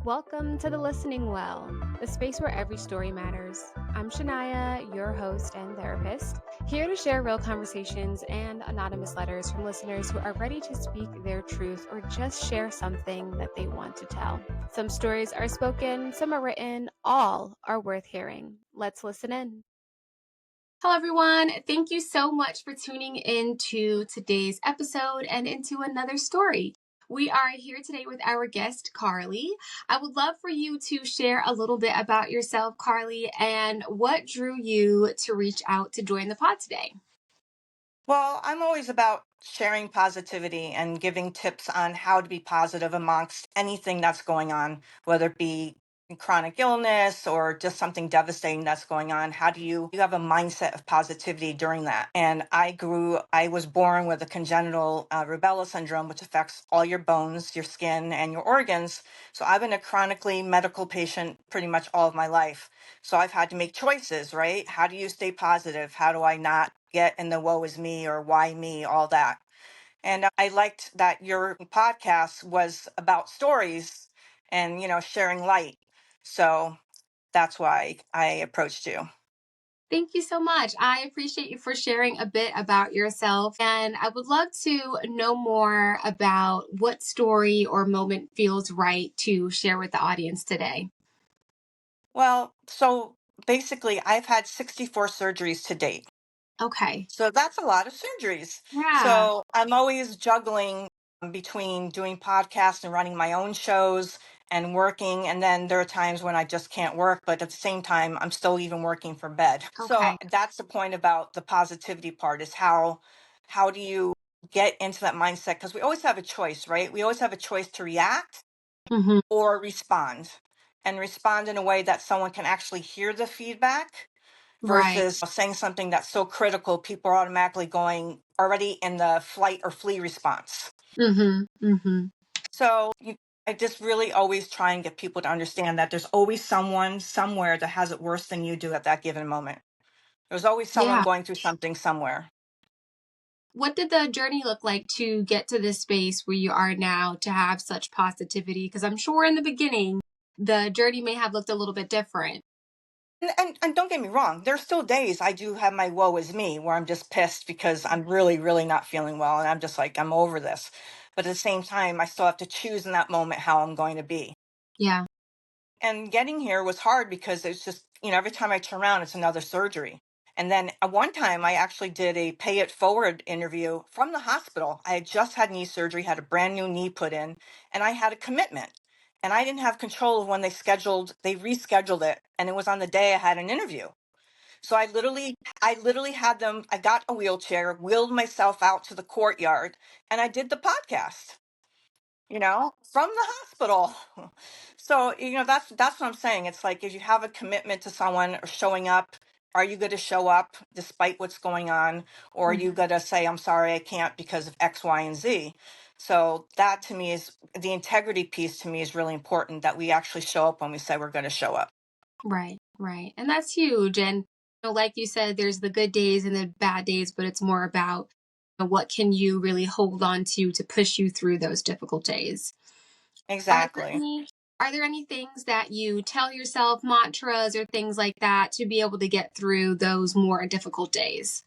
Welcome to the Listening Well, the space where every story matters. I'm Shania, your host and therapist, here to share real conversations and anonymous letters from listeners who are ready to speak their truth or just share something that they want to tell. Some stories are spoken, some are written, all are worth hearing. Let's listen in. Hello, everyone. Thank you so much for tuning in to today's episode and into another story. We are here today with our guest, Carly. I would love for you to share a little bit about yourself, Carly, and what drew you to reach out to join the pod today. Well, I'm always about sharing positivity and giving tips on how to be positive amongst anything that's going on, whether it be chronic illness or just something devastating that's going on. How do you have a mindset of positivity during that? And I was born with a congenital Rubella Syndrome, which affects all your bones, your skin, and your organs. So I've been a chronically medical patient pretty much all of my life. So I've had to make choices, right? How do you stay positive? How do I not get in the woe is me or why me, all that? And I liked that your podcast was about stories and, sharing light. So that's why I approached you. Thank you so much. I appreciate you for sharing a bit about yourself. And I would love to know more about what story or moment feels right to share with the audience today. Well, so basically, I've had 64 surgeries to date. Okay. So that's a lot of surgeries. Yeah. So I'm always juggling between doing podcasts and running my own shows and working. And then there are times when I just can't work, but at the same time, I'm still even working from bed. So Okay. that's the point about the positivity part is how do you get into that mindset? Because we always have a choice, right? We always have a choice to react Hmm. or respond and respond in a way that someone can actually hear the feedback Right. versus saying something that's so critical, people are automatically going already in the flight or flee response. Hmm. Hmm. So I just really always try and get people to understand that there's always someone somewhere that has it worse than you do at that given moment. There's always someone Yeah. going through something somewhere. What did the journey look like to get to this space where you are now to have such positivity? Because I'm sure in the beginning, the journey may have looked a little bit different. And don't get me wrong, there's still days I do have my woe is me where I'm just pissed because I'm really, really not feeling well. And I'm just like, I'm over this. But at the same time, I still have to choose in that moment how I'm going to be. Yeah. And getting here was hard because it's just, every time I turn around, it's another surgery. And then at one time, I actually did a pay it forward interview from the hospital. I had just had knee surgery, had a brand new knee put in, and I had a commitment. And I didn't have control of when they rescheduled it. And it was on the day I had an interview. So I literally had them, I got a wheelchair, wheeled myself out to the courtyard, and I did the podcast, from the hospital. So, that's what I'm saying. It's like if you have a commitment to someone or showing up, are you going to show up despite what's going on? Or are you going to say, I'm sorry, I can't because of X, Y, and Z? So that to me is the integrity piece to me is really important that we actually show up when we say we're going to show up. Right, right. And that's huge. And like you said, there's the good days and the bad days, but it's more about what can you really hold on to push you through those difficult days. Are there Exactly. any are there any things that you tell yourself, mantras or things like that to be able to get through those more difficult days?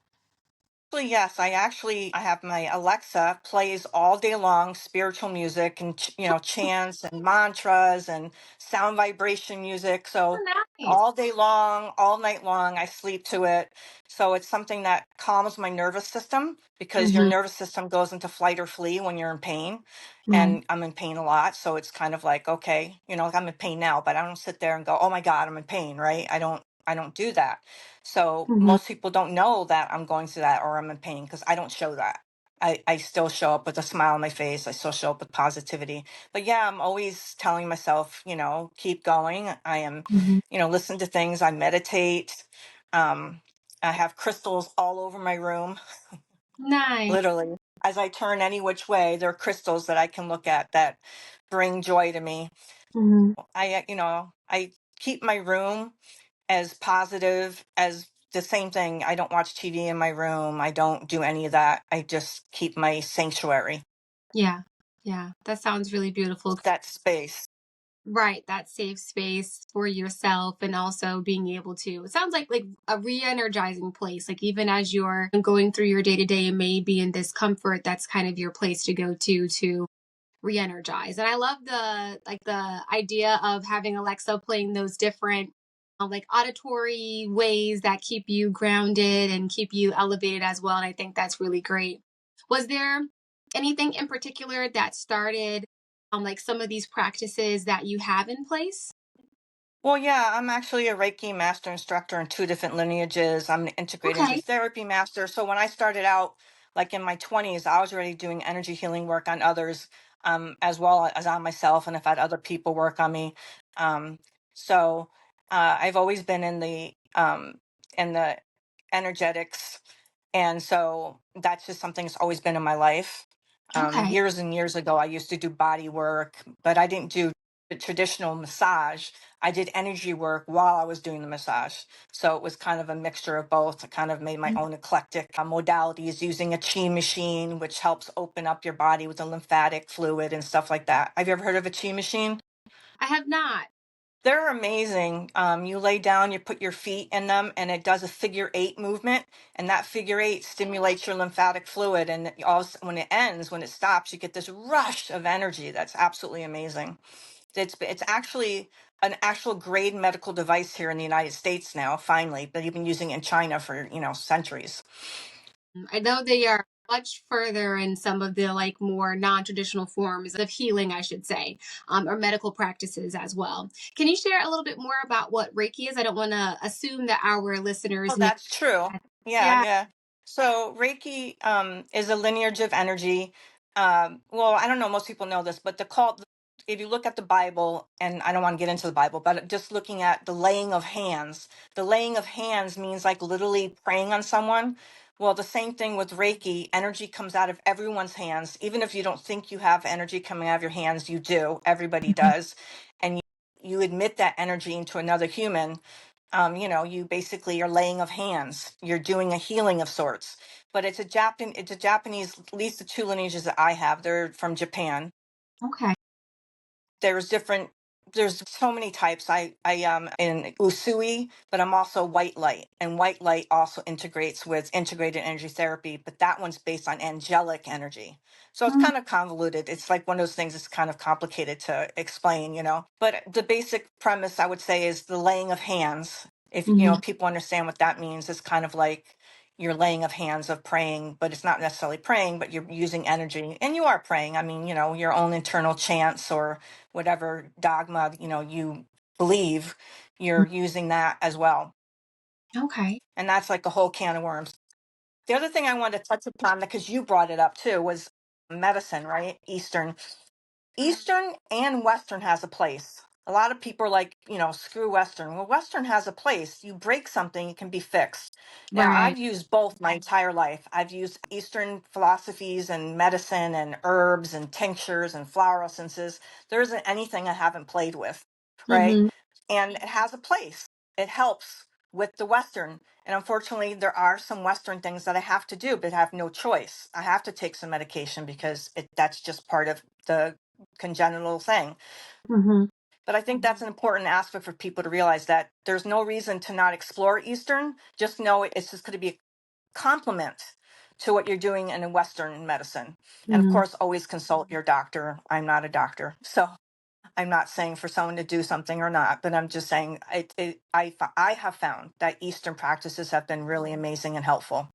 Actually, yes, I have my Alexa plays all day long spiritual music and chants and mantras and sound vibration music. So Oh, nice. all day long, all night long, I sleep to it. So it's something that calms my nervous system because your Hmm. nervous system goes into flight or flee when you're in pain. Right. And I'm in pain a lot. So it's kind of like, okay, like I'm in pain now, but I don't sit there and go, oh my God, I'm in pain, right? I don't do that. So Hmm. most people don't know that I'm going through that or I'm in pain because I don't show that. I still show up with a smile on my face. I still show up with positivity. But yeah, I'm always telling myself, keep going. I am, Hmm. listen to things. I meditate. Um, I have crystals all over my room, Nice. literally. As I turn any which way, there are crystals that I can look at that bring joy to me. Hmm. I keep my room as positive as the same thing. I don't watch TV in my room. I don't do any of that. I just keep my sanctuary, Yeah. Yeah. That sounds really beautiful. that space. Right, that safe space for yourself and also being able to, it sounds like a re-energizing place. Like even as you're going through your day-to-day and maybe in discomfort, that's kind of your place to go to re-energize. And I love the idea of having Alexa playing those different like auditory ways that keep you grounded and keep you elevated as well. And I think that's really great. Was there anything in particular that started like some of these practices that you have in place? Well, yeah, I'm actually a Reiki master instructor in two different lineages. I'm an integrated energy Okay. therapy master. So when I started out, like in my 20s, I was already doing energy healing work on others, as well as on myself, and I've had other people work on me. Um, so I've always been in the energetics, and so that's just something that's always been in my life. Okay. Years and years ago, I used to do body work, but I didn't do the traditional massage. I did energy work while I was doing the massage. So it was kind of a mixture of both. I kind of made my Mm, own eclectic modalities using a chi machine, which helps open up your body with the lymphatic fluid and stuff like that. Have you ever heard of a chi machine? I have not. They're amazing. You lay down, you put your feet in them, and it does a figure 8 movement. And that figure 8 stimulates your lymphatic fluid. And when it ends, when it stops, you get this rush of energy. That's absolutely amazing. It's actually an actual grade medical device here in the United States now, finally, but you've been using it in China for, centuries. I know they are much further in some of the like more non-traditional forms of healing, I should say, or medical practices as well. Can you share a little bit more about what Reiki is? I don't want to assume that our Oh, listeners know. that's true. Yeah, Yeah. yeah. So Reiki is a lineage of energy. Well, I don't know, most people know this, but if you look at the Bible, and I don't want to get into the Bible, but just looking at the laying of hands means like literally praying on someone. Well, the same thing with Reiki, energy comes out of everyone's hands. Even if you don't think you have energy coming out of your hands, you do. Everybody Mhm. does. And you admit that energy into another human. You basically are laying of hands. You're doing a healing of sorts. But it's a Japanese, at least the two lineages that I have, they're from Japan. Okay. there's different there's so many types. I in usui, but I'm also white light, and white light also integrates with integrated energy therapy, but that one's based on angelic energy. So it's Mm, kind of convoluted. It's like one of those things that's kind of complicated to explain. But the basic premise, I would say, is the laying of hands. If mhm. people understand what that means, it's kind of like your laying of hands of praying, but it's not necessarily praying, but you're using energy, and you are praying. I mean, your own internal chants or whatever dogma you believe, you're using that as well. Okay. And that's like a whole can of worms. The other thing I wanted to touch upon, because you brought it up too, was medicine, right? Eastern and Western has a place. A lot of people are like, screw Western. Well, Western has a place. You break something, it can be fixed. Now, Right. I've used both my entire life. I've used Eastern philosophies and medicine and herbs and tinctures and flower essences. There isn't anything I haven't played with, right? Hmm. And it has a place. It helps with the Western. And unfortunately, there are some Western things that I have to do, but I have no choice. I have to take some medication because that's just part of the congenital thing. Hmm. But I think that's an important aspect for people to realize, that there's no reason to not explore Eastern. Just know it's just going to be a complement to what you're doing in a Western medicine. And of Hmm. course, always consult your doctor. I'm not a doctor, so I'm not saying for someone to do something or not, but I'm just saying I have found that Eastern practices have been really amazing and helpful.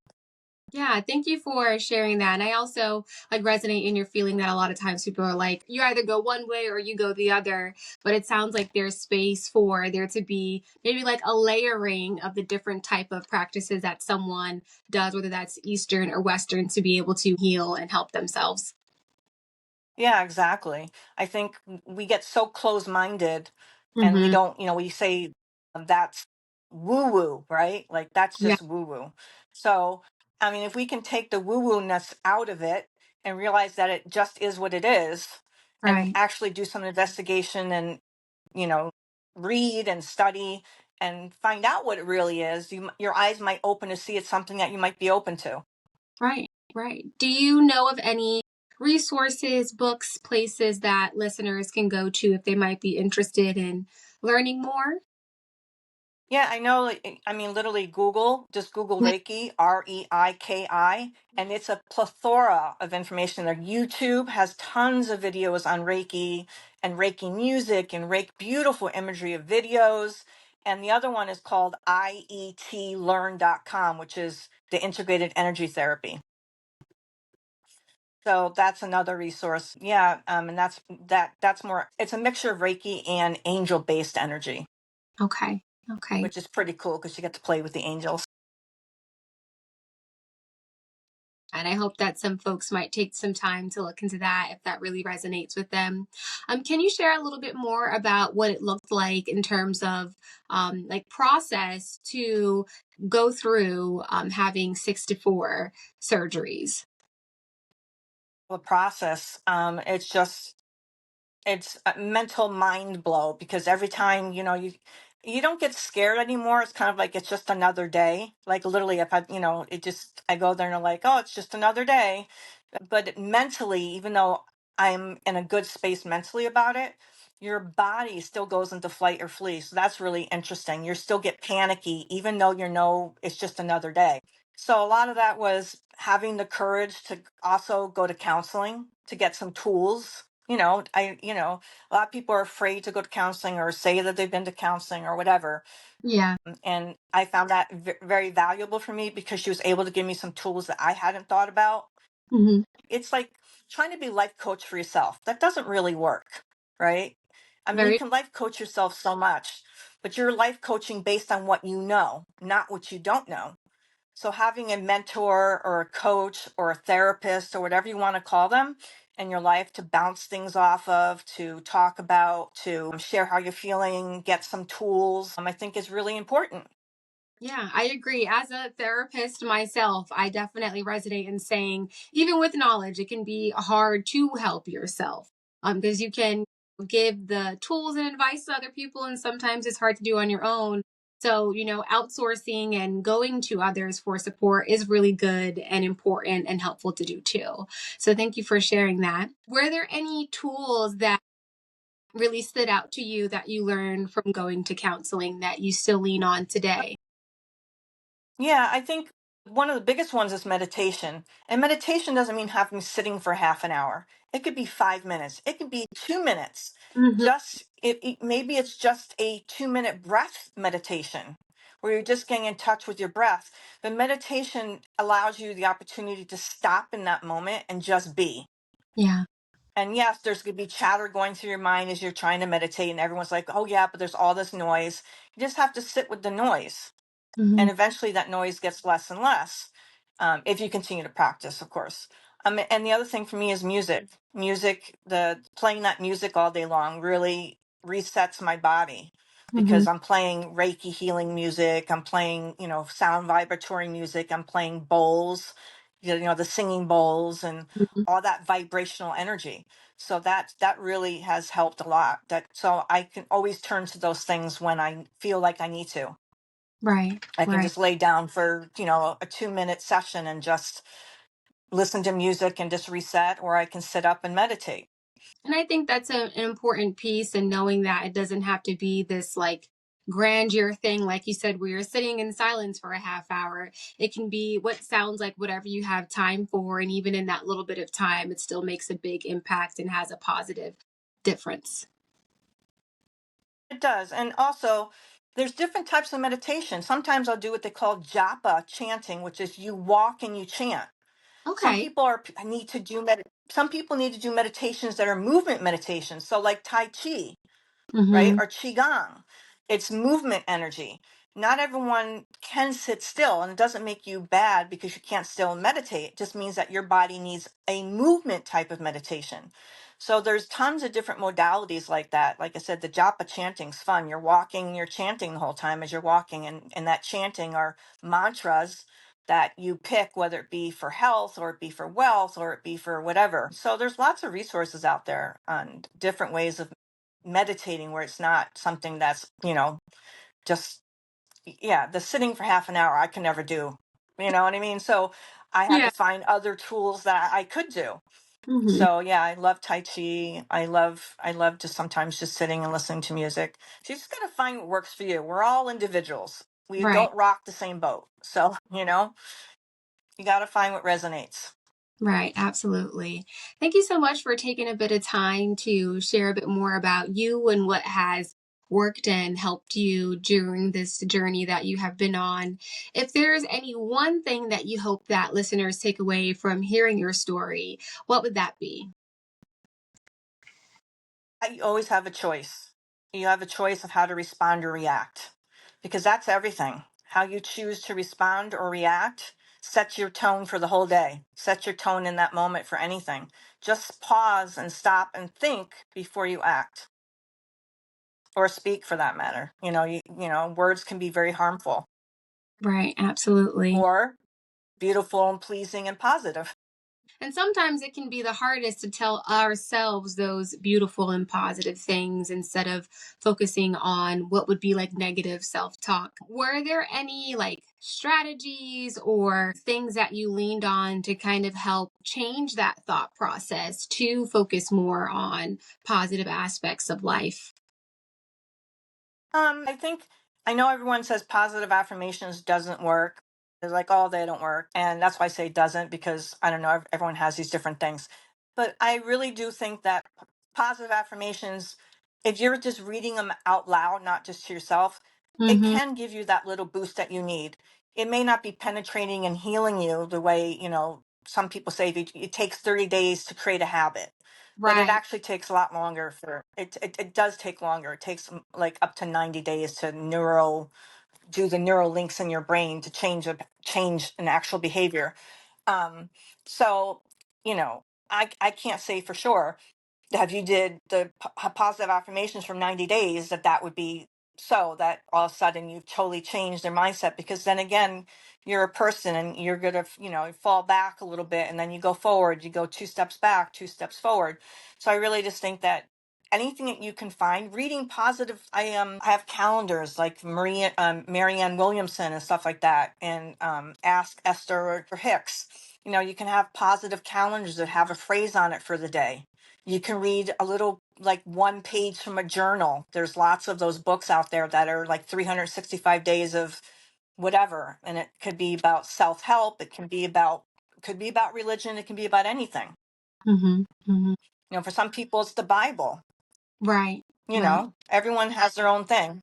Yeah, thank you for sharing that. And I also like resonate in your feeling that a lot of times people are like, you either go one way or you go the other. But it sounds like there's space for there to be maybe like a layering of the different type of practices that someone does, whether that's Eastern or Western, to be able to heal and help themselves. Yeah, exactly. I think we get so close-minded, and we Hmm. don't, we say that's woo-woo, right? Like that's Yeah. just woo-woo. So, I mean, if we can take the woo-woo-ness out of it and realize that it just is what it is, and Right. actually do some investigation and, you know, read and study and find out what it really is, your eyes might open to see it's something that you might be open to. Right. Right. Do you know of any resources, books, places that listeners can go to if they might be interested in learning more? Yeah, I know. I mean, literally, just Google Yeah. Reiki, Reiki, and it's a plethora of information there. YouTube has tons of videos on Reiki and Reiki music and Reiki beautiful imagery of videos. And the other one is called ietlearn.com, which is the integrated energy therapy. So that's another resource. Yeah, and that's more. It's a mixture of Reiki and angel-based energy, Okay. Okay. which is pretty cool because you get to play with the angels. And I hope that some folks might take some time to look into that if that really resonates with them. Can you share a little bit more about what it looked like in terms of like process to go through having 64 surgeries? The process. It's a mental mind blow because every time you don't get scared anymore. It's kind of like it's just another day. Like literally, if I go there and I'm like, oh, it's just another day. But mentally, even though I'm in a good space mentally about it, your body still goes into flight or flee. So that's really interesting. You still get panicky, even though it's just another day. So a lot of that was having the courage to also go to counseling to get some tools. A lot of people are afraid to go to counseling or say that they've been to counseling or whatever. Yeah. And I found that very valuable for me because she was able to give me some tools that I hadn't thought about. Hmm. It's like trying to be life coach for yourself. That doesn't really work, right? I mean, you Very. can life coach yourself so much, but you're life coaching based on what you know, not what you don't know. So having a mentor or a coach or a therapist or whatever you want to call them in your life to bounce things off of, to talk about, to share how you're feeling, get some tools, I think is really important. Yeah, I agree. As a therapist myself, I definitely resonate in saying, even with knowledge, it can be hard to help yourself. Because you can give the tools and advice to other people, and sometimes it's hard to do on your own. So, outsourcing and going to others for support is really good and important and helpful to do too. So, thank you for sharing that. Were there any tools that really stood out to you that you learned from going to counseling that you still lean on today? Yeah, I think one of the biggest ones is meditation. And meditation doesn't mean having sitting for half an hour. It could be 5 minutes. It could be 2 minutes. Hmm. Maybe it's just a 2 minute breath meditation where you're just getting in touch with your breath. The meditation allows you the opportunity to stop in that moment and just be. Yeah. And yes, there's going to be chatter going through your mind as you're trying to meditate, and everyone's like, oh, yeah, but there's all this noise. You just have to sit with the noise, Mhm. and eventually that noise gets less and less, if you continue to practice, of course. And the other thing for me is the playing that music all day long really resets my body because Mhm. I'm playing Reiki healing music, I'm playing sound vibratory music, I'm playing bowls, the singing bowls and Mhm. all that vibrational energy. So that really has helped a lot. So I can always turn to those things when I feel like I need to. Right, I can right. just lay down for, a 2 minute session and just listen to music and just reset, or I can sit up and meditate. And I think that's an important piece, and knowing that it doesn't have to be this like grandeur thing, like you said, where you're sitting in silence for a half hour. It can be what sounds like whatever you have time for. And even in that little bit of time, it still makes a big impact and has a positive difference. It does. And also, there's different types of meditation. Sometimes I'll do what they call japa chanting, which is you walk and you chant. Some Okay. people some people need to do meditations that are movement meditations. So like Tai Chi, right? Hmm. Or qigong. It's movement energy. Not everyone can sit still, and it doesn't make you bad because you can't still meditate. It just means that your body needs a movement type of meditation. So there's tons of different modalities like that. Like I said, the japa chanting's fun. You're walking, you're chanting the whole time as you're walking, and that chanting are mantras that you pick, whether it be for health or it be for wealth or it be for whatever. So there's lots of resources out there on different ways of meditating where it's not something that's just yeah, the sitting for half an hour I can never do, you know what I mean? So I had Yeah. to find other tools that I could do. Hmm. So yeah, I love Tai Chi. I love just sometimes just sitting and listening to music. So you just gotta find what works for you. We're all individuals. We Right. don't rock the same boat. So, you gotta find what resonates. Right, absolutely. Thank you so much for taking a bit of time to share a bit more about you and what has worked and helped you during this journey that you have been on. If there's any one thing that you hope that listeners take away from hearing your story, what would that be? You always have a choice. You have a choice of how to respond or react, because that's everything. How you choose to respond or react sets your tone for the whole day, sets your tone in that moment for anything. Just pause and stop and think before you act or speak, for that matter. Words can be very harmful Right, absolutely. or beautiful and pleasing and positive. And sometimes it can be the hardest to tell ourselves those beautiful and positive things instead of focusing on what would be like negative self talk. Were there any like strategies or things that you leaned on to kind of help change that thought process to focus more on positive aspects of life? I think I know everyone says positive affirmations doesn't work. They're like, oh, they don't work. And that's why I say doesn't, because I don't know, everyone has these different things. But I really do think that positive affirmations, if you're just reading them out loud, not just to yourself, it Mm-hmm. can give you that little boost that you need. It may not be penetrating and healing you the way, some people say it takes 30 days to create a habit, but it Right. actually takes a lot longer it does take longer. It takes like up to 90 days to do the neural links in your brain to change an actual behavior. So, I can't say for sure that if you did the positive affirmations for 90 days, that would be so that all of a sudden you've totally changed their mindset, because then again, you're a person and you're going to, fall back a little bit, and then you go forward, you go two steps back, two steps forward. So I really just think that anything that you can find reading positive, I have calendars like Marianne Williamson and stuff like that, and Ask Esther or Hicks. You can have positive calendars that have a phrase on it for the day. You can read a little, like, one page from a journal. There's lots of those books out there that are like 365 days of whatever, and it could be about self-help, it could be about religion, it can be about anything. Mm-hmm. Mm-hmm. For some people it's the Bible. Right. Right. Everyone has their own thing.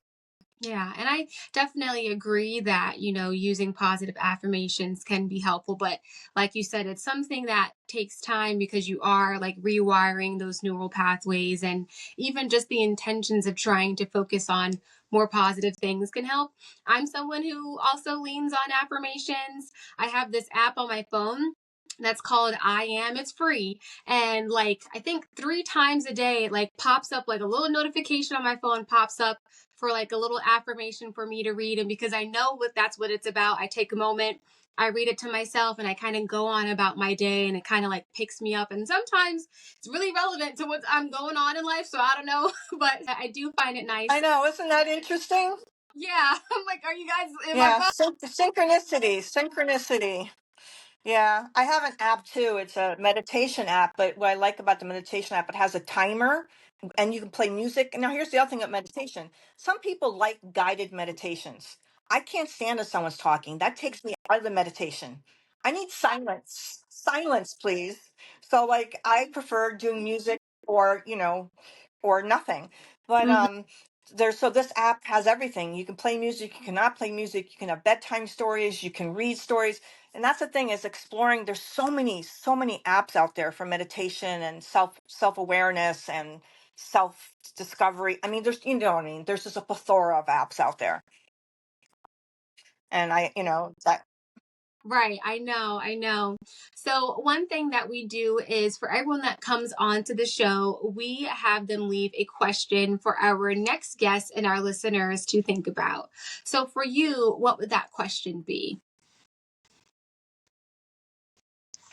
Yeah, and I definitely agree that, using positive affirmations can be helpful. But like you said, it's something that takes time because you are like rewiring those neural pathways. And even just the intentions of trying to focus on more positive things can help. I'm someone who also leans on affirmations. I have this app on my phone that's called I Am. It's free. And like, I think 3 times a day, it like pops up, like a little notification on my phone pops up for like a little affirmation for me to read. And because I know that's what it's about, I take a moment, I read it to myself, and I kind of go on about my day, and it kind of like picks me up. And sometimes it's really relevant to what I'm going on in life. So I don't know, but I do find it I nice. know, isn't that interesting? Yeah. I'm like, are you guys in my Yeah, phone? synchronicity. Yeah, I have an app too. It's a meditation app, but what I like about the meditation app, it has a timer and you can play music. And now here's the other thing about meditation. Some people like guided meditations. I can't stand if someone's talking. That takes me out of the meditation. I need silence. Silence, please. So like I prefer doing music or, or nothing. But Mhm. there's this app has everything. You can play music, you cannot play music, you can have bedtime stories, you can read stories. And that's the thing, is exploring. There's so many apps out there for meditation and self-awareness and self discovery. I mean, there's just a plethora of apps out there. And that. Right, I know, I know. So, one thing that we do is for everyone that comes on to the show, we have them leave a question for our next guest and our listeners to think about. So, for you, what would that question be?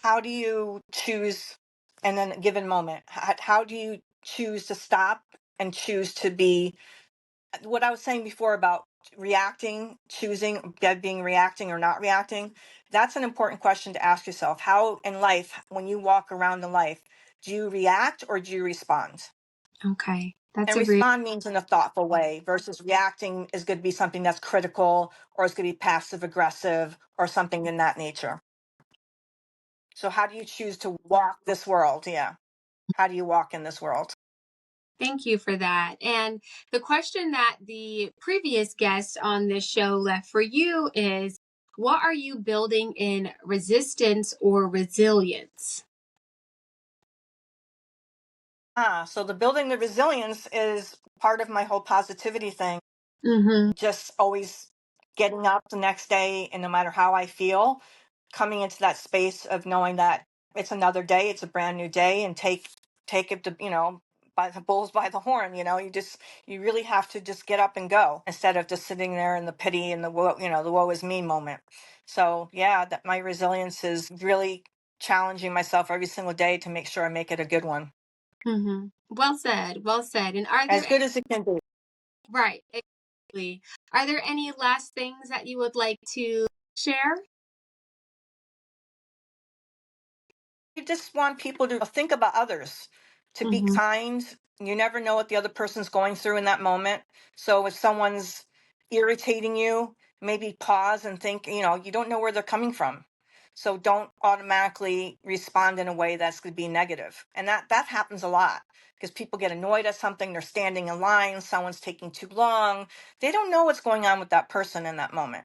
How do you choose, and then a given moment, how do you choose to stop and choose to be, what I was saying before about choosing being reacting or not reacting, that's an important question to ask yourself. How in life, when you walk around in life, do you react or do you respond? Okay. That's And a great. respond means in a thoughtful way versus reacting is going to be something that's critical or it's going to be passive aggressive or something in that nature. So how do you choose to walk this world? Yeah. How do you walk in this world? Thank you for that. And the question that the previous guest on this show left for you is, what are you building in resistance or resilience? So the building the resilience is part of my whole positivity thing. Mm-hmm. Just always getting up the next day, and no matter how I feel, coming into that space of knowing that it's another day, it's a brand new day, and take it to, by the bulls by the horn. You really have to just get up and go instead of just sitting there in the pity and the the woe is me moment. So yeah, that my resilience is really challenging myself every single day to make sure I make it a good one, Mm-hmm. Well said. Well said. And are there as good as it can be. right, exactly. Are there any last things that you would like to share? I just want people to think about others, to be Mm-hmm. kind. You never know what the other person's going through in that moment. So if someone's irritating you, maybe pause and think, you don't know where they're coming from. So don't automatically respond in a way that's going to be negative. And that happens a lot because people get annoyed at something. They're standing in line, someone's taking too long. They don't know what's going on with that person in that moment.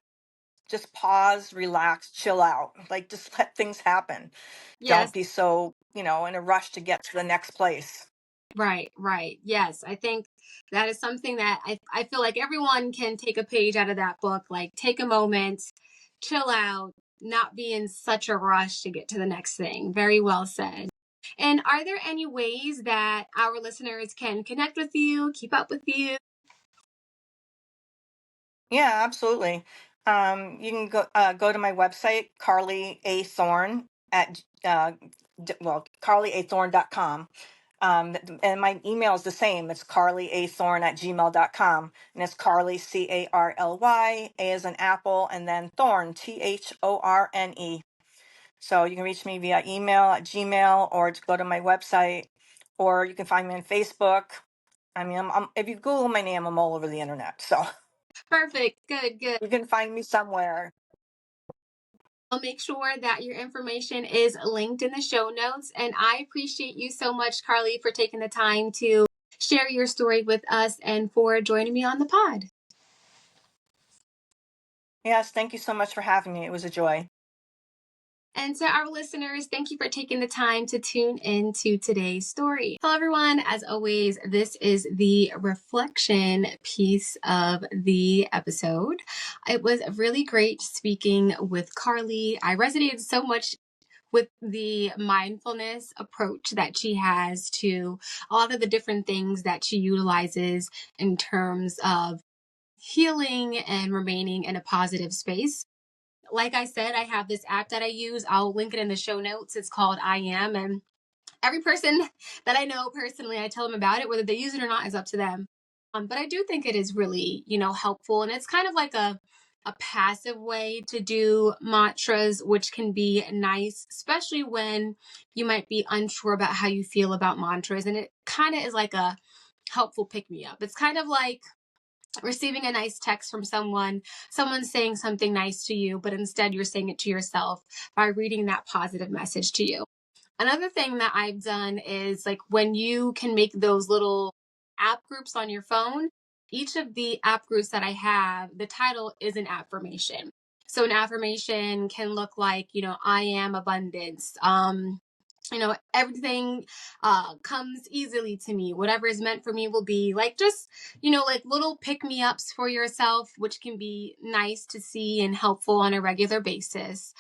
Just pause, relax, chill out. Like, just let things happen. Don't Yes. be so, in a rush to get to the next place. Right, right. Yes, I think that is something that I feel like everyone can take a page out of that book. Like, take a moment, chill out, not be in such a rush to get to the next thing. Very well said. And are there any ways that our listeners can connect with you, keep up with you? Yeah, absolutely. You can go to my website, Carly A. Thorne at carlyathorne.com. And my email is the same. It's carlyathorne at gmail.com. And it's Carly, Carly, A as an apple, and then Thorne, Thorne. So you can reach me via email at Gmail or to go to my website, or you can find me on Facebook. I mean, if you Google my name, I'm all over the internet. So Perfect. Good, good. you can find me somewhere. I'll make sure that your information is linked in the show notes. And I appreciate you so much, Carly, for taking the time to share your story with us and for joining me on the pod. Yes, thank you so much for having me. It was a joy. And to our listeners, thank you for taking the time to tune in to today's story. Hello, everyone. As always, this is the reflection piece of the episode. It was really great speaking with Carly. I resonated so much with the mindfulness approach that she has to a lot of the different things that she utilizes in terms of healing and remaining in a positive space. Like I said, I have this app that I use. I'll link it in the show notes. It's called I Am. And every person that I know personally, I tell them about it. Whether they use it or not is up to them. But I do think it is really, helpful. And it's kind of like a passive way to do mantras, which can be nice, especially when you might be unsure about how you feel about mantras. And it kind of is like a helpful pick me up. It's kind of like receiving a nice text from someone saying something nice to you, but instead you're saying it to yourself by reading that positive message to you. Another thing that I've done is like when you can make those little app groups on your phone, each of the app groups that I have, the title is an affirmation. So an affirmation can look like, I am abundance. Everything comes easily to me. Whatever is meant for me will be like just, like little pick me ups for yourself, which can be nice to see and helpful on a regular basis.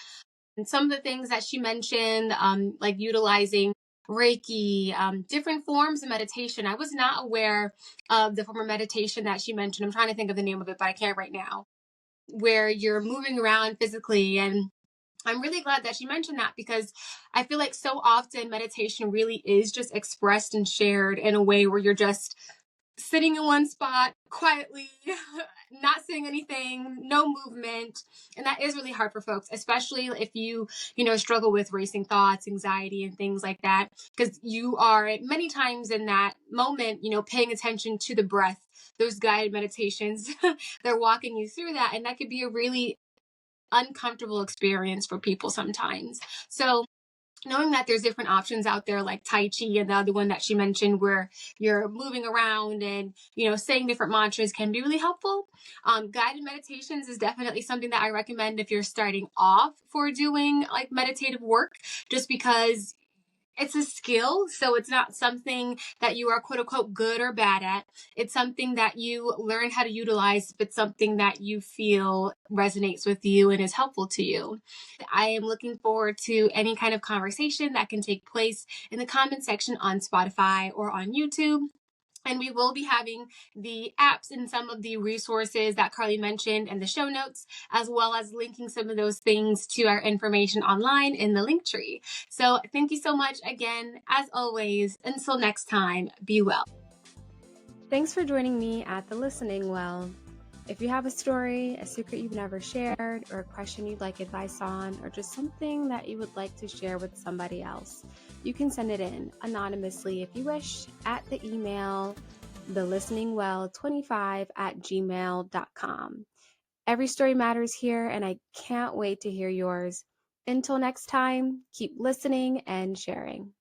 And some of the things that she mentioned, like utilizing Reiki, different forms of meditation. I was not aware of the form of meditation that she mentioned. I'm trying to think of the name of it, but I can't right now, where you're moving around physically. And I'm really glad that she mentioned that because I feel like so often meditation really is just expressed and shared in a way where you're just sitting in one spot quietly, not saying anything, no movement. And that is really hard for folks, especially if you struggle with racing thoughts, anxiety, and things like that, because you are many times in that moment, paying attention to the breath, those guided meditations, they're walking you through that. And that could be a really uncomfortable experience for people sometimes. So knowing that there's different options out there like Tai Chi and the other one that she mentioned where you're moving around and, saying different mantras can be really helpful. Guided meditations is definitely something that I recommend if you're starting off for doing like meditative work, just because it's a skill. So it's not something that you are quote unquote good or bad at. It's something that you learn how to utilize, but something that you feel resonates with you and is helpful to you. I am looking forward to any kind of conversation that can take place in the comment section on Spotify or on YouTube. And we will be having the apps and some of the resources that Carly mentioned in the show notes, as well as linking some of those things to our information online in the link tree. So thank you so much again. As always, until next time, be well. Thanks for joining me at the Listening Well. If you have a story, a secret you've never shared, or a question you'd like advice on, or just something that you would like to share with somebody else, you can send it in anonymously if you wish at the email thelisteningwell25@gmail.com. Every story matters here, and I can't wait to hear yours. Until next time, keep listening and sharing.